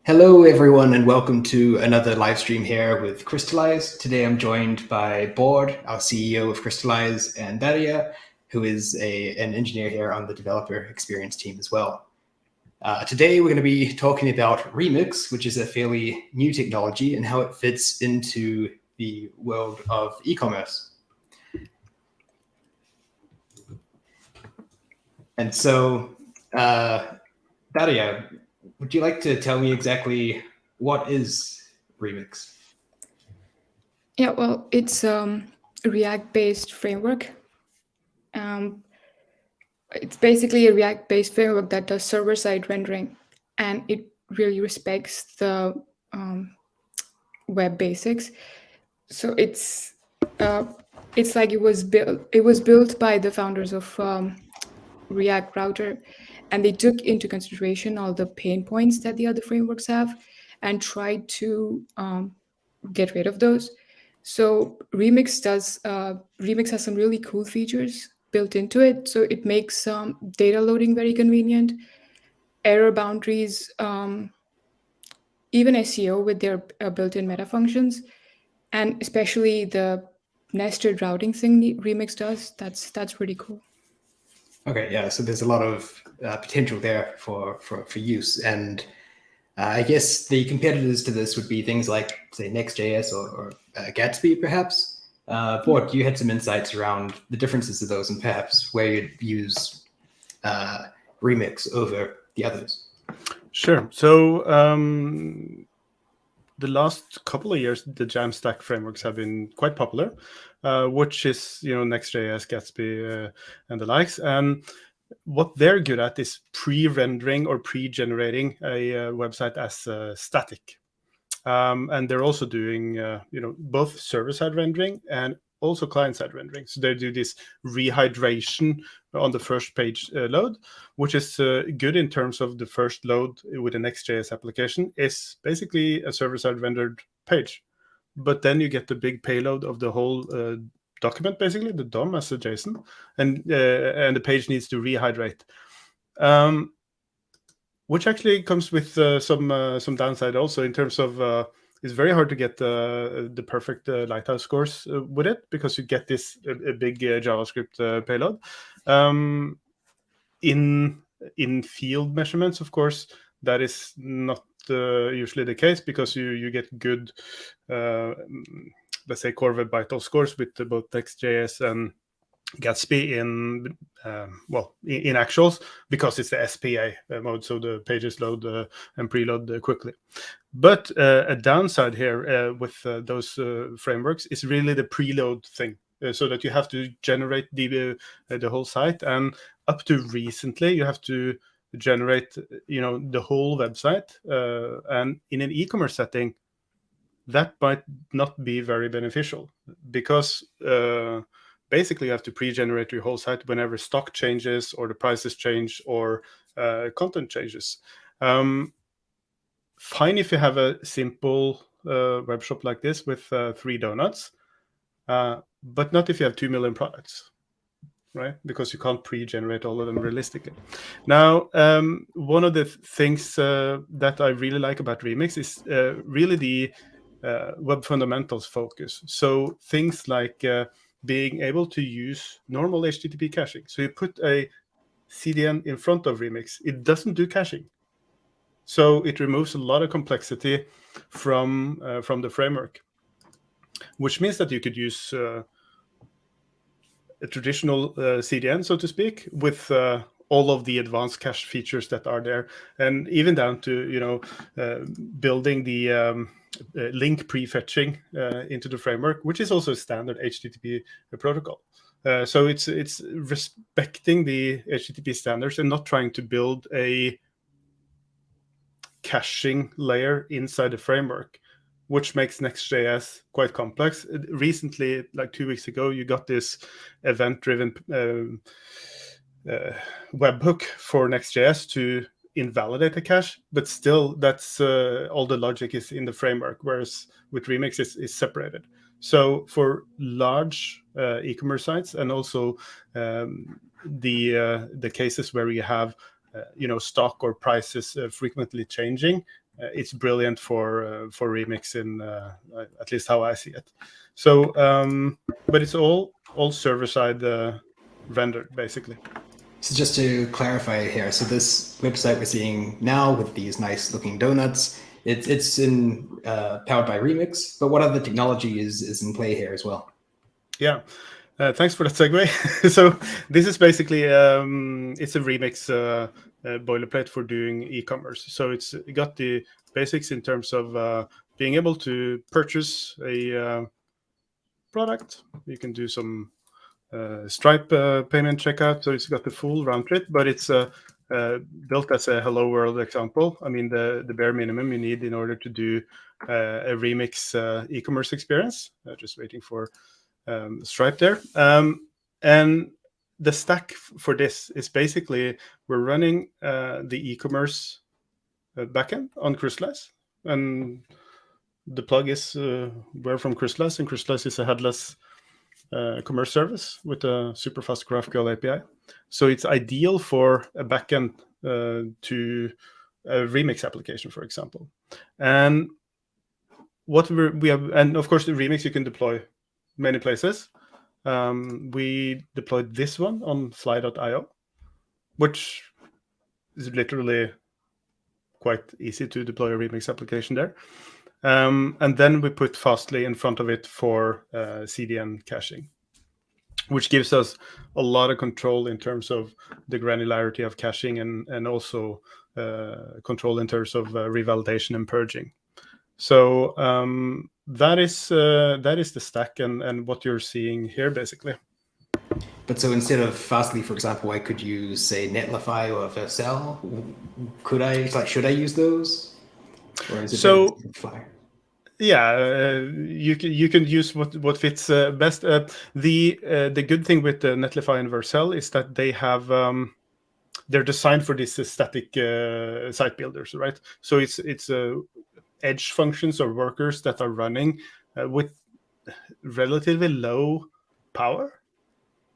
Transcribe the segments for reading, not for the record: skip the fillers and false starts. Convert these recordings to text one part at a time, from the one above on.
Hello, everyone, and welcome to another live stream here with Crystallize. Today, I'm joined by Board, our CEO of Crystallize, and Daria, who is an engineer here on the developer experience team as well. Today, we're going to be talking about Remix, which is a fairly new technology, and how it fits into the world of e-commerce. And so, Daria, would you like to tell me exactly what is Remix? Yeah, well, it's a React-based framework. It's basically a React-based framework that does server-side rendering, and it really respects the web basics. So it's like it was built by the founders of React Router, and they took into consideration all the pain points that the other frameworks have, and tried to get rid of those. So Remix has some really cool features built into it. So it makes data loading very convenient, error boundaries, even SEO with their built-in meta functions, and especially the nested routing thing Remix does. That's pretty cool. Okay, yeah. So there's a lot of potential there for use, and I guess the competitors to this would be things like, say, NextJS or Gatsby, perhaps. Bort, you had some insights around the differences of those, and perhaps where you'd use Remix over the others. Sure. So the last couple of years, the Jamstack frameworks have been quite popular, which is NextJS, Gatsby, and the likes. And what they're good at is pre-rendering or pre-generating a website as static. And they're also doing both server-side rendering and also client-side rendering. So they do this rehydration on the first page load, which is good in terms of the first load with a Next.js application is basically a server-side rendered page. But then you get the big payload of the whole document, basically, the DOM as a JSON, and the page needs to rehydrate. Which actually comes with some downside also in terms of it's very hard to get the perfect lighthouse scores with it, because you get this a big JavaScript payload. In field measurements, of course, that is not usually the case, because you get good, let's say, core web vital scores with both Next.js and Gatsby in actuals, because it's the SPA mode, so the pages load and preload quickly. But a downside here with those frameworks is really the preload thing, so that you have to generate the whole site, and up to recently you have to generate the whole website, and in an e-commerce setting that might not be very beneficial, because basically you have to pre-generate your whole site whenever stock changes or the prices change or content changes. Fine if you have a simple web shop like this with 3 donuts, but not if you have 2 million products, right? Because you can't pre-generate all of them realistically. Now, one of the things that I really like about Remix is really the web fundamentals focus. So things like being able to use normal HTTP caching. So you put a CDN in front of Remix, it doesn't do caching. So it removes a lot of complexity from the framework, which means that you could use a traditional CDN, so to speak, with all of the advanced cache features that are there, and even down to building the link prefetching into the framework, which is also a standard HTTP protocol. So it's respecting the HTTP standards and not trying to build a caching layer inside the framework, which makes Next.js quite complex. Recently, like 2 weeks ago, you got this event-driven webhook for Next.js to invalidate the cache, but still that's all the logic is in the framework, whereas with Remix is separated. So for large e-commerce sites, and also the cases where you have stock or prices frequently changing, it's brilliant for Remix in at least how I see it. So, but it's all server-side rendered, basically. So just to clarify here, so this website we're seeing now with these nice looking donuts, it's in powered by Remix, but what other technology is in play here as well? Yeah, thanks for that segue. So this is basically it's a Remix boilerplate for doing e-commerce. So it's got the basics in terms of being able to purchase a product. You can do some Stripe payment checkout, so it's got the full round trip, but it's built as a hello world example. I mean, the bare minimum you need in order to do a Remix e-commerce experience. Just waiting for Stripe there. And the stack for this is basically we're running the e-commerce backend on Crystallize, and the plug is we're from Crystallize, and Crystallize is a headless commerce service with a super fast GraphQL API. So it's ideal for a backend to a Remix application, for example. And what we have, and of course the Remix you can deploy many places. We deployed this one on fly.io, which is literally quite easy to deploy a Remix application there. And then we put Fastly in front of it for CDN caching, which gives us a lot of control in terms of the granularity of caching and also control in terms of revalidation and purging. So that is the stack and what you're seeing here, basically. But so instead of Fastly, for example, I could use, say, Netlify or Vercel. Should I use those? Or is it so? Netlify? Yeah, you can use what fits best. The good thing with Netlify and Vercel is that they have they're designed for these static site builders, right? So it's edge functions or workers that are running with relatively low power,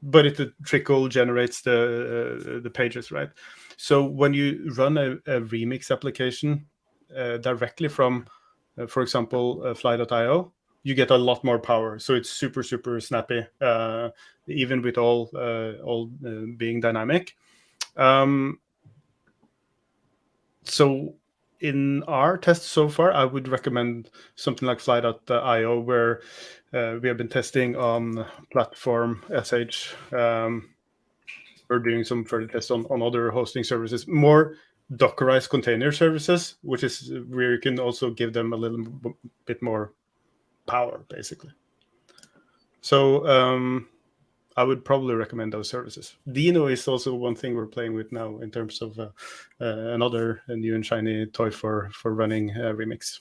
but it trickle generates the pages, right? So when you run a Remix application directly from for example, fly.io, you get a lot more power. So it's super, super snappy, even with all being dynamic. So in our tests so far, I would recommend something like fly.io, where we have been testing on platform SH. We're doing some further tests on other hosting services, more Dockerized container services, which is where you can also give them a little bit more power, basically. So I would probably recommend those services. Dino is also one thing we're playing with now in terms of another new and shiny toy for running Remix.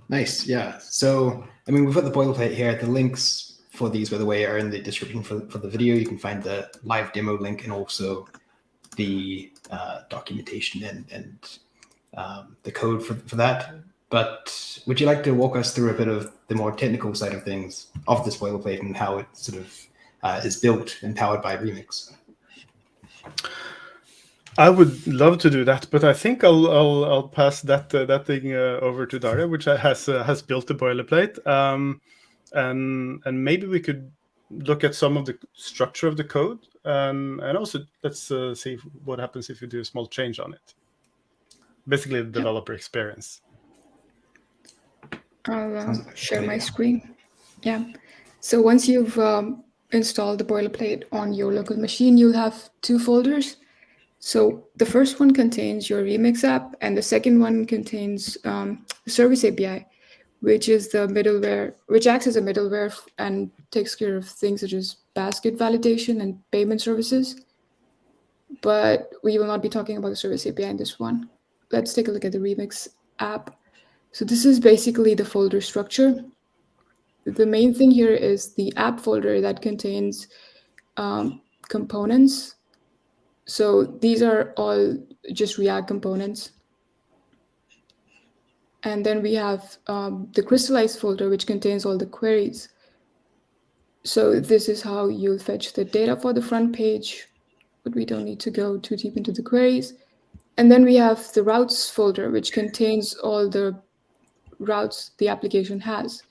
Nice, yeah. So, I mean, we've got the boilerplate here. The links for these, by the way, are in the description for the video. You can find the live demo link and also the documentation and the code for that. But would you like to walk us through a bit of the more technical side of things of this boilerplate and how it sort of is built and powered by Remix? I would love to do that, but I think I'll pass that thing over to Daria, which has built the boilerplate, and maybe we could look at some of the structure of the code, and also let's see what happens if you do a small change on it. Basically, the developer experience. I'll share my screen. Yeah. So once you've installed the boilerplate on your local machine, you'll have two folders. So the first one contains your Remix app, and the second one contains the Service API, which is the middleware, which acts as a middleware and takes care of things such as basket validation and payment services. But we will not be talking about the Service API in this one. Let's take a look at the Remix app. So this is basically the folder structure. The main thing here is the app folder that contains components. So these are all just React components. And then we have the Crystallize folder, which contains all the queries. So this is how you'll fetch the data for the front page, but we don't need to go too deep into the queries. And then we have the routes folder, which contains all the routes the application has.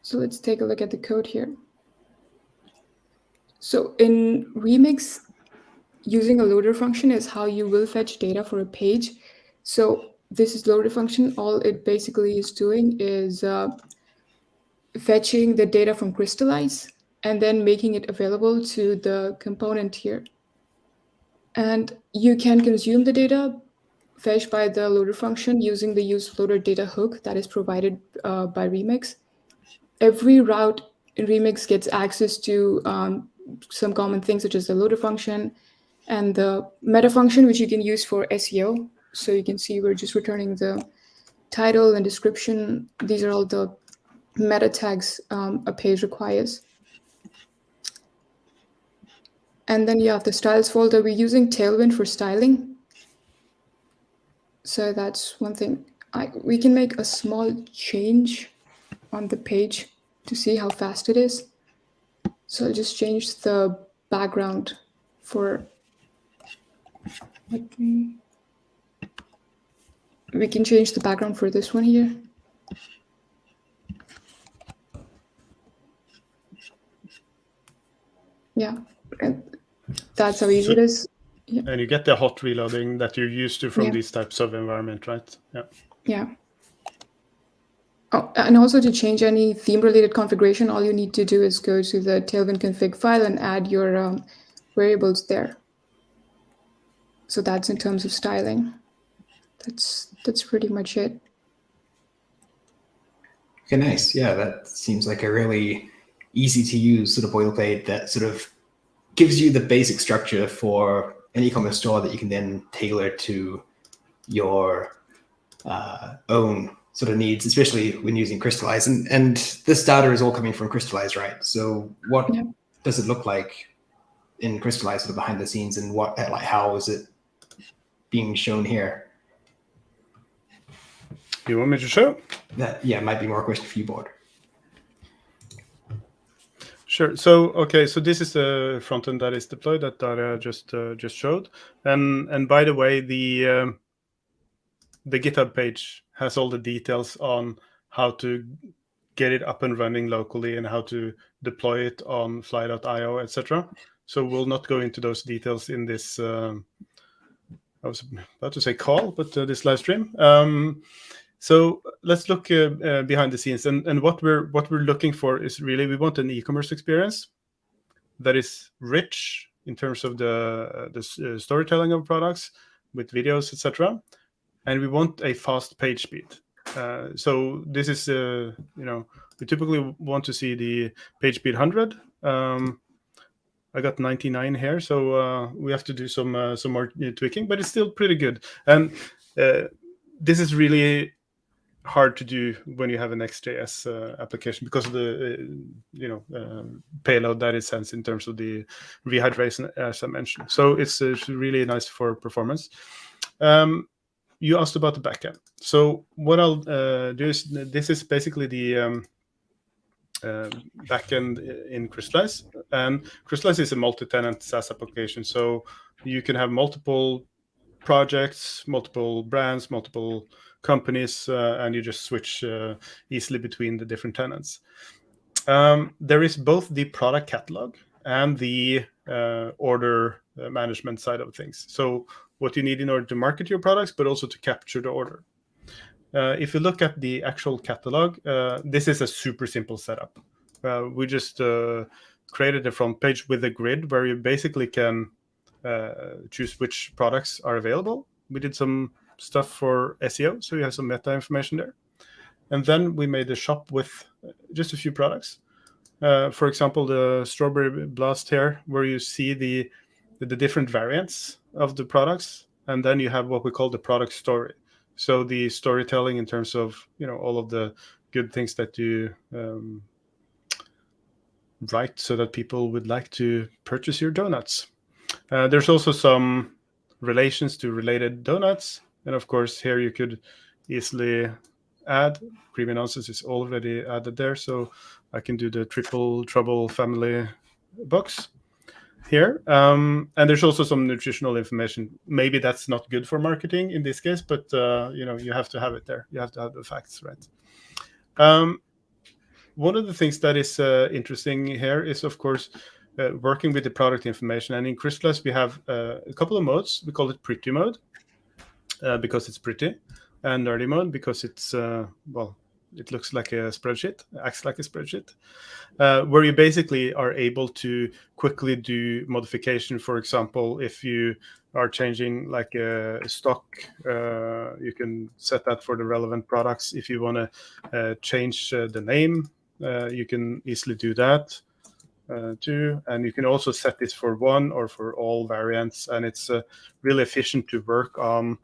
So let's take a look at the code here. So in Remix, using a loader function is how you will fetch data for a page. So this is loader function. All it basically is doing is fetching the data from Crystallize and then making it available to the component here. And you can consume the data fetched by the loader function using the useLoader data hook that is provided by Remix. Every route in Remix gets access to some common things such as the loader function and the meta function, which you can use for SEO. So you can see we're just returning the title and description. These are all the meta tags a page requires. And then you have the styles folder. We're using Tailwind for styling. So that's one thing. We can make a small change on the page to see how fast it is. So I'll just change the background for, we can change the background for this one here. Yeah, and that's how easy it is. Yeah. And you get the hot reloading that you're used to from these types of environment, right? Yeah. Yeah. Oh, and also to change any theme-related configuration, all you need to do is go to the Tailwind config file and add your variables there. So that's in terms of styling. That's pretty much it. Okay, nice. Yeah, that seems like a really easy to use sort of boilerplate that sort of gives you the basic structure for an e-commerce store that you can then tailor to your own sort of needs, especially when using Crystallize. And this data is all coming from Crystallize, right? So what does it look like in Crystallize sort of behind the scenes, and how is it being shown here? You want me to show? That might be more a question for you, Board. Sure. So okay, so this is the front end that is deployed that Daria just showed, and by the way, the GitHub page has all the details on how to get it up and running locally and how to deploy it on fly.io, etc. So we'll not go into those details in this. I was about to say call, but this live stream. So let's look behind the scenes, and what we're looking for is really, we want an e-commerce experience that is rich in terms of the storytelling of products with videos, etc. And we want a fast page speed. So this is we typically want to see the page speed 100. I got 99 here, so we have to do some more tweaking, but it's still pretty good. And this is really hard to do when you have an NextJS application because of the payload that it sends in terms of the rehydration, as I mentioned. So it's really nice for performance. You asked about the backend. So what I'll do is, this is basically the backend in Crystallize, and Crystallize is a multi-tenant SaaS application. So you can have multiple projects, multiple brands, multiple companies, and you just switch easily between the different tenants. There is both the product catalog and the order management side of things. So what you need in order to market your products, but also to capture the order. If you look at the actual catalog, this is a super simple setup. We just created a front page with a grid where you basically can choose which products are available. We did some stuff for SEO, so you have some meta information there. And then we made a shop with just a few products. For example, the Strawberry Blast here, where you see the different variants of the products. And then you have what we call the product story. So the storytelling in terms of all of the good things that you write so that people would like to purchase your donuts. There's also some relations to related donuts. And of course, here you could easily add creamy nonsense is already added there. So I can do the triple trouble family box. here. And there's also some nutritional information. Maybe that's not good for marketing in this case, but you have to have it there. You have to have the facts, right? One of the things that is interesting here is, of course, working with the product information. And in Crystallize, we have a couple of modes. We call it pretty mode because it's pretty, and nerdy mode because it's, it looks like a spreadsheet, acts like a spreadsheet, where you basically are able to quickly do modification. For example, if you are changing like a stock, you can set that for the relevant products. If you want to change the name, you can easily do that too. And you can also set this for one or for all variants. And it's really efficient to work on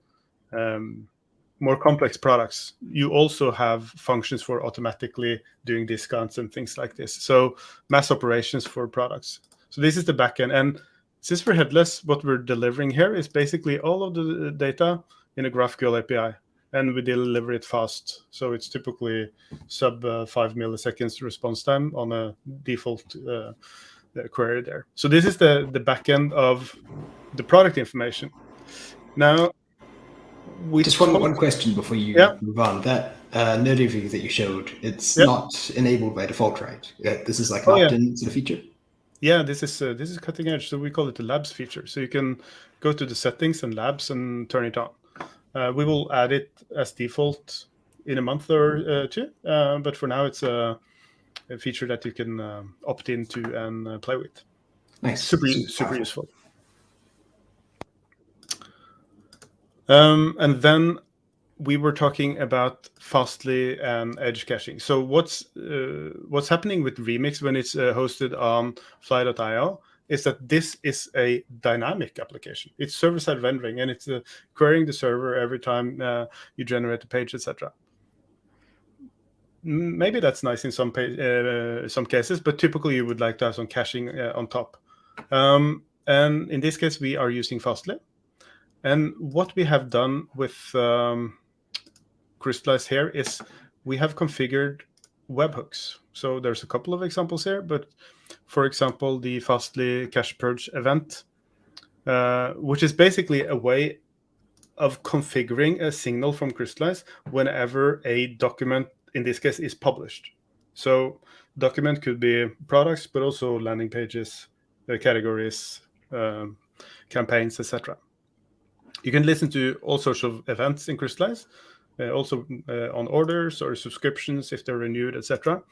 more complex products. You also have functions for automatically doing discounts and things like this. So mass operations for products. So this is the backend. And since we're headless, what we're delivering here is basically all of the data in a GraphQL API. And we deliver it fast. So it's typically sub 5 milliseconds response time on a default query there. So this is the backend of the product information. Now, just one question before you move on. That nerdy view that you showed, it's not enabled by default, right? This is like an opt-in sort of feature. Yeah, this is cutting edge. So we call it the labs feature. So you can go to the settings and labs and turn it on. We will add it as default in a month or two, but for now it's a feature that you can opt into and play with. Nice, super useful. And then we were talking about Fastly and edge caching. So what's happening with Remix when it's hosted on fly.io is that this is a dynamic application. It's server-side rendering, and it's querying the server every time you generate a page, etc. Maybe that's nice in some cases, but typically you would like to have some caching on top. And in this case, we are using Fastly. And what we have done with Crystallize here is we have configured webhooks. So there's a couple of examples here, but for example, the Fastly cache purge event, which is basically a way of configuring a signal from Crystallize whenever a document, in this case, is published. So document could be products, but also landing pages, categories, campaigns, etc. You can listen to all sorts of events in Crystallize, also on orders or subscriptions if they're renewed, etc.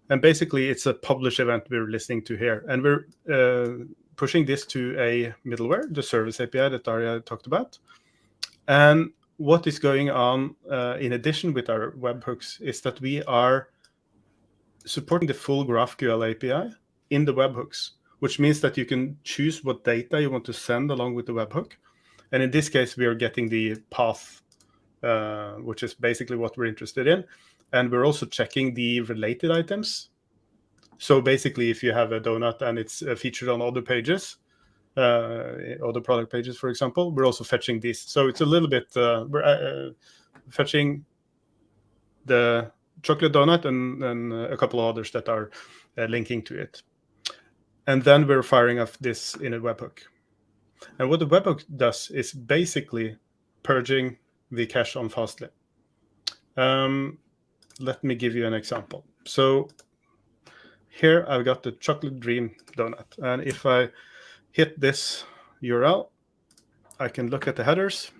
And basically, it's a publish event we're listening to here. And we're pushing this to a middleware, the service API that Daria talked about. And what is going on in addition with our webhooks is that we are supporting the full GraphQL API in the webhooks, which means that you can choose what data you want to send along with the webhook. And in this case, we are getting the path, which is basically what we're interested in. And we're also checking the related items. So basically, if you have a donut and it's featured on other pages, other product pages, for example, we're also fetching these. So it's a little bit, we're fetching the chocolate donut and a couple of others that are linking to it. And then we're firing off this in a webhook. And what the webhook does is basically purging the cache on Fastly. Let me give you an example. So here I've got the chocolate dream donut. And if I hit this URL, I can look at the headers.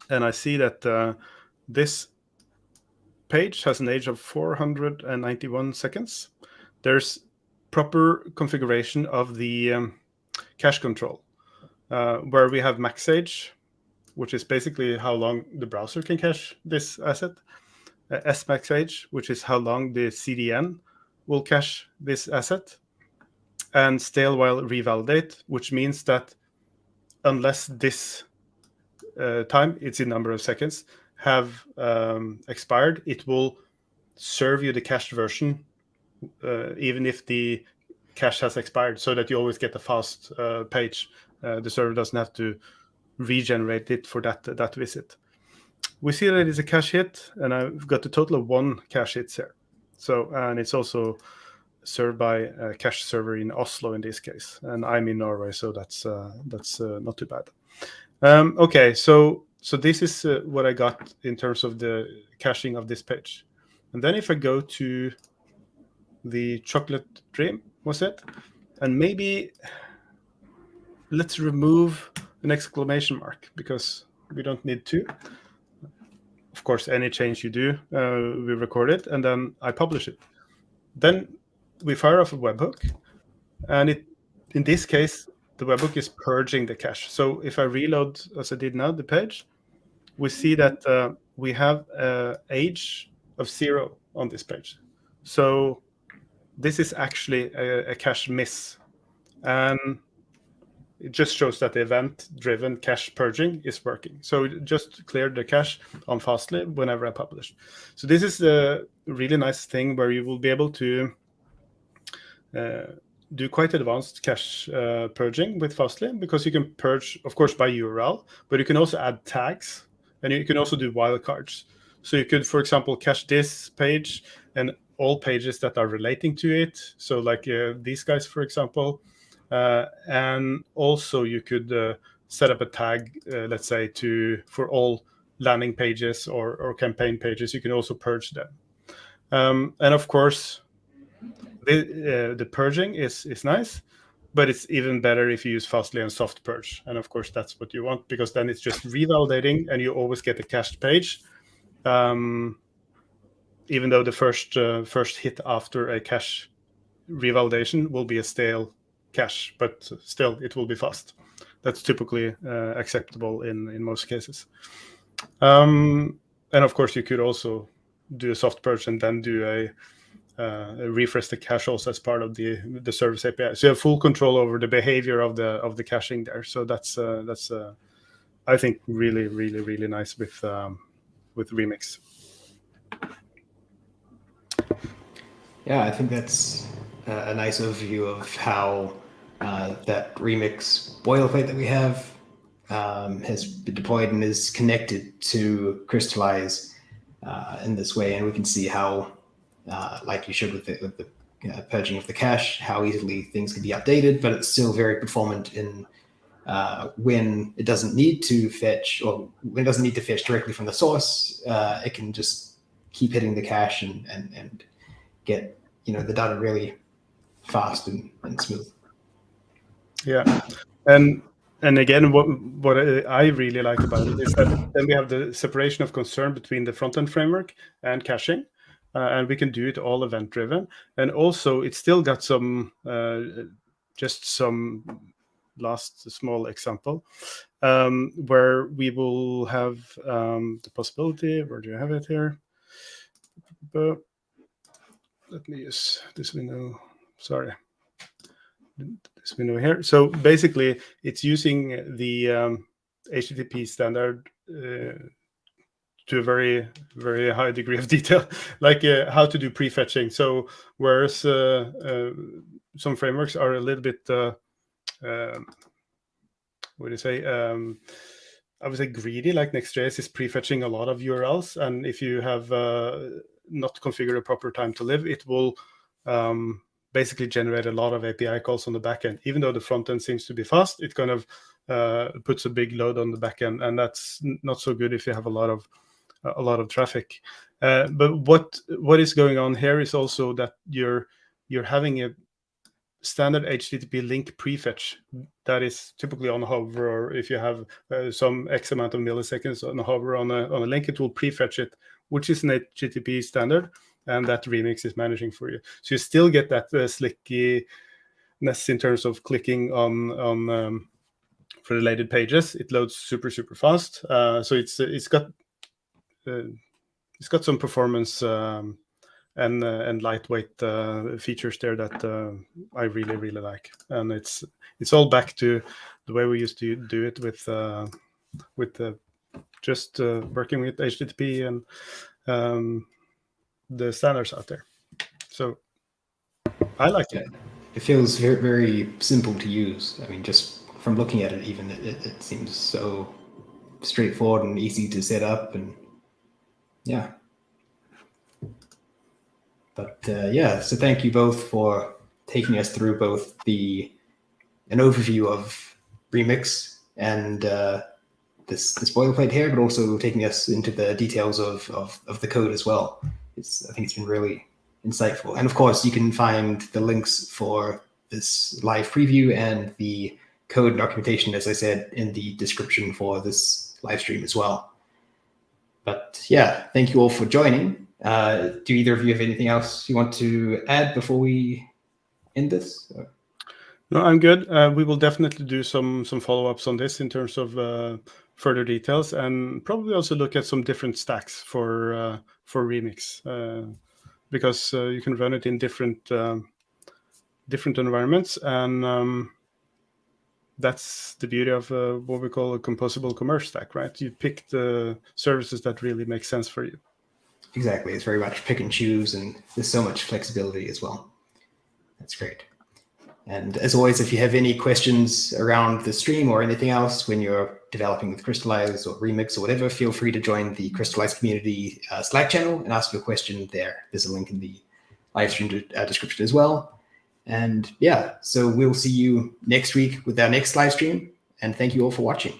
And I see that this page has an age of 491 seconds. There's proper configuration of the cache control, where we have max age, which is basically how long the browser can cache this asset, smax age, which is how long the CDN will cache this asset, and stale while revalidate, which means that unless this time, it's in number of seconds, have expired, it will serve you the cached version, even if the cache has expired, so that you always get a fast page. The server doesn't have to regenerate it for that visit. We see that it's a cache hit, and I've got a total of 1 cache hits here. So, and it's also served by a cache server in Oslo in this case, and I'm in Norway, so that's not too bad. Okay, so this is what I got in terms of the caching of this page. And then if I go to the chocolate dream, was it? And maybe let's remove an exclamation mark because we don't need to. Of course, any change you do, we record it, and then I publish it. Then we fire off a webhook, and in this case, the webhook is purging the cache. So if I reload, as I did now, the page, we see that we have an age of 0 on this page. So this is actually a cache miss. And it just shows that the event-driven cache purging is working. So it just cleared the cache on Fastly whenever I publish. So this is a really nice thing where you will be able to do quite advanced cache purging with Fastly, because you can purge, of course, by URL, but you can also add tags, and you can also do wildcards. So you could, for example, cache this page and all pages that are relating to it. So like these guys, for example. And also you could set up a tag, let's say, for all landing pages or campaign pages. You can also purge them. And of course, the purging is nice, but it's even better if you use Fastly and soft purge. And of course, that's what you want, because then it's just revalidating and you always get a cached page. Even though the first hit after a cache revalidation will be a stale cache, but still it will be fast. That's typically acceptable in most cases. And of course, you could also do a soft purge and then do a refresh the cache also as part of the service API. So you have full control over the behavior of the caching there. So that's I think really, really, really nice with Remix. Yeah, I think that's a nice overview of how that Remix boilerplate that we have has been deployed and is connected to Crystallize in this way. And we can see how, like you showed with the purging of the cache, how easily things can be updated, but it's still very performant in when it doesn't need to fetch, or when it doesn't need to fetch directly from the source. It can just keep hitting the cache and get the data really fast and smooth. Yeah, and again, what I really like about it is that then we have the separation of concern between the front-end framework and caching, and we can do it all event-driven. And also, it's still got some last small example where we will have the possibility. Where do you have it here? But let me use this window. Sorry. This window here. So basically, it's using the HTTP standard to a very, very high degree of detail, like how to do prefetching. So whereas some frameworks are a little bit, what do you say? I would say greedy, like NextJS is prefetching a lot of URLs, and if you have not configured a proper time to live, it will basically generate a lot of API calls on the backend. Even though the front end seems to be fast, it kind of puts a big load on the backend, and that's not so good if you have a lot of traffic. But what is going on here is also that you're having a standard HTTP link prefetch that is typically on hover, or if you have some X amount of milliseconds on hover on a link, it will prefetch it, which is an HTTP standard, and that Remix is managing for you. So you still get that slickiness in terms of clicking on related pages. It loads super fast. So it's got some performance and lightweight features there that I really like. And it's all back to the way we used to do it with just working with HTTP and the standards out there. So I like it. It feels very, very simple to use. I mean, just from looking at it, even it seems so straightforward and easy to set up, and yeah. But yeah, so thank you both for taking us through both an overview of Remix and this boilerplate here, but also taking us into the details of the code as well. I think it's been really insightful. And of course, you can find the links for this live preview and the code documentation, as I said, in the description for this live stream as well. But yeah, thank you all for joining. Do either of you have anything else you want to add before we end this? No, I'm good. We will definitely do some follow-ups on this in terms of further details, and probably also look at some different stacks for Remix, because you can run it in different environments, and that's the beauty of what we call a composable commerce stack, right? You pick the services that really make sense for you. Exactly. It's very much pick and choose, and there's so much flexibility as well. That's great. And as always, if you have any questions around the stream or anything else when you're developing with Crystallize or Remix or whatever, feel free to join the Crystallize community Slack channel and ask your question there. There's a link in the live stream description as well. And yeah, so we'll see you next week with our next live stream. And thank you all for watching.